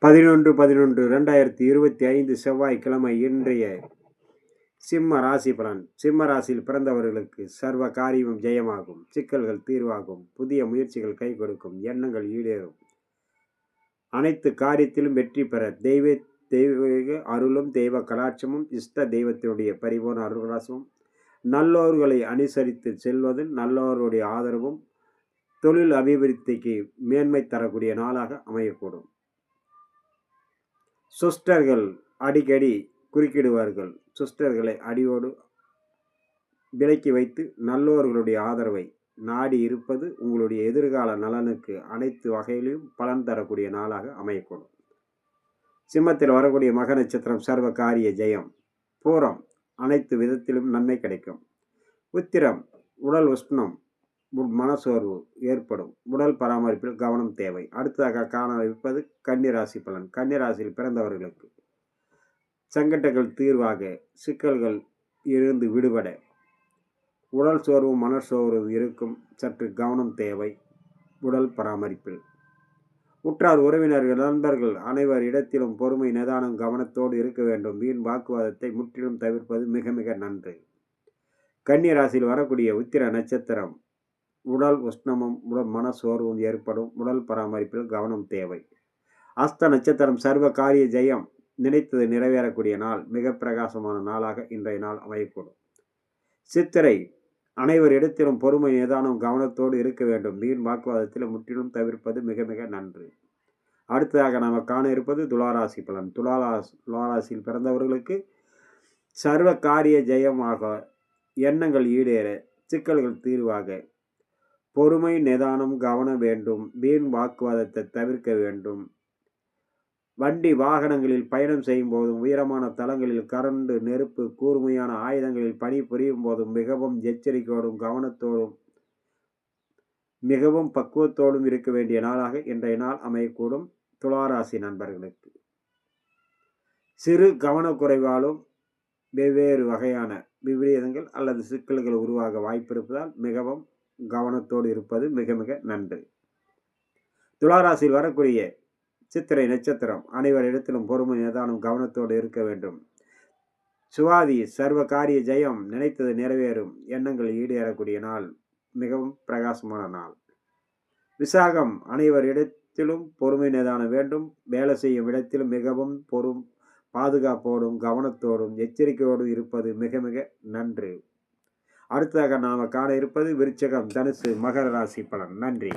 11/11/2025 செவ்வாய்க்கிழமை இன்றைய சிம்ம ராசி பலன். சிம்ம ராசியில் பிறந்தவர்களுக்கு சர்வ காரியமும் ஜெயமாகும், சிக்கல்கள் தீர்வாகும், புதிய முயற்சிகள் கை கொடுக்கும், எண்ணங்கள் ஈடேறும், அனைத்து காரியத்திலும் வெற்றி பெற தெய்வீக அருளும் தெய்வ கலாட்சமும் இஷ்ட தெய்வத்தினுடைய பரிபூர்ண அருள்கலாசமும் நல்லோர்களை அனுசரித்து செல்வது நல்லோருடைய ஆதரவும் தொழில் அபிவிருத்திக்கு மேன்மை தரக்கூடிய நாளாக அமையக்கூடும். சுஸ்டர்கள் அடிக்கடி குறுக்கிடுவார்கள். சுஸ்டர்களை அடியோடு விலக்கி வைத்து நல்லோர்களுடைய ஆதரவை நாடி இருப்பது உங்களுடைய எதிர்கால நலனுக்கு அனைத்து வகையிலும் பலன் தரக்கூடிய நாளாக அமையக்கூடும். சிம்மத்தில் வரக்கூடிய மக நட்சத்திரம் சர்வ காரிய ஜெயம். பூரம் அனைத்து விதத்திலும் நன்மை கிடைக்கும். உத்திரம் உடல் உஷ்ணம், மனசோர்வு ஏற்படும், உடல் பராமரிப்பில் கவனம் தேவை. அடுத்ததாக காண இருப்பது கன்னிராசி பலன். கன்னிராசியில் பிறந்தவர்களுக்கு சங்கடங்கள் தீர்வாக, சிக்கல்கள் இருந்து விடுபட, உடல் சோர்வும் மனசோர்வும் இருக்கும், சற்று கவனம் தேவை உடல் பராமரிப்பில். உற்றார் உறவினர்கள் நண்பர்கள் அனைவர் இடத்திலும் பொறுமை நிதானம் கவனத்தோடு இருக்க வேண்டும். வீண் வாக்குவாதத்தை முற்றிலும் தவிர்ப்பது மிக மிக நன்று. கன்னிராசியில் வரக்கூடிய உத்திர நட்சத்திரம் உடல் உஷ்ணமும் உடல் மனசோர்வும் ஏற்படும், உடல் பராமரிப்பில் கவனம் தேவை. அஸ்த நட்சத்திரம் சர்வ காரிய ஜெயம், நினைத்தது நிறைவேறக்கூடிய நாள், மிக பிரகாசமான நாளாக இன்றைய நாள் அமையக்கூடும். சித்திரை அனைவர் இடத்திலும் பொறுமை நிதானம் கவனத்தோடு இருக்க வேண்டும். வீண் வாக்குவாதத்தில் முற்றிலும் தவிர்ப்பது மிக மிக நன்று. அடுத்ததாக நாம் காண இருப்பது துளாராசி பலன். துளாராசியில் பிறந்தவர்களுக்கு சர்வ காரிய ஜெயமாக, எண்ணங்கள் ஈடேற, சிக்கல்கள் தீர்வாக, பொறுமை நிதானம் கவனம் வேண்டும். வீண் வாக்குவாதத்தை தவிர்க்க வேண்டும். வண்டி வாகனங்களில் பயணம் செய்யும் போதும், உயரமான தளங்களில் கரண்டு நெருப்பு கூர்மையான ஆயுதங்களில் பணி புரியும் போதும் மிகவும் எச்சரிக்கையோடும் கவனத்தோடும் மிகவும் பக்குவத்தோடும் இருக்க வேண்டிய நாளாக இன்றைய நாள் அமையக்கூடும். துளாராசி நண்பர்களுக்கு சிறு கவனக்குறைவாலும் வெவ்வேறு வகையான விபரீதங்கள் அல்லது சிக்கல்கள் உருவாக வாய்ப்பிருப்பதால் மிகவும் கவனத்தோடு இருப்பது மிக மிக நன்று. துளாராசியில் வரக்கூடிய சித்திரை நட்சத்திரம் அனைவர் இடத்திலும் பொறுமை நிதானம் கவனத்தோடு இருக்க வேண்டும். சுவாதி சர்வ காரிய ஜெயம், நினைத்தது நிறைவேறும், எண்ணங்கள் ஈடேறக்கூடிய நாள், மிகவும் பிரகாசமான நாள். விசாகம் அனைவர் இடத்திலும் பொறுமை நிதானம் வேண்டும். வேலை செய்யும் இடத்திலும் மிகவும் பாதுகாப்போடும் கவனத்தோடும் எச்சரிக்கையோடும் இருப்பது மிக மிக நன்று. அடுத்ததாக நாம் காண இருப்பது விருச்சிகம் தனுசு மகர ராசி பலன். நன்றி.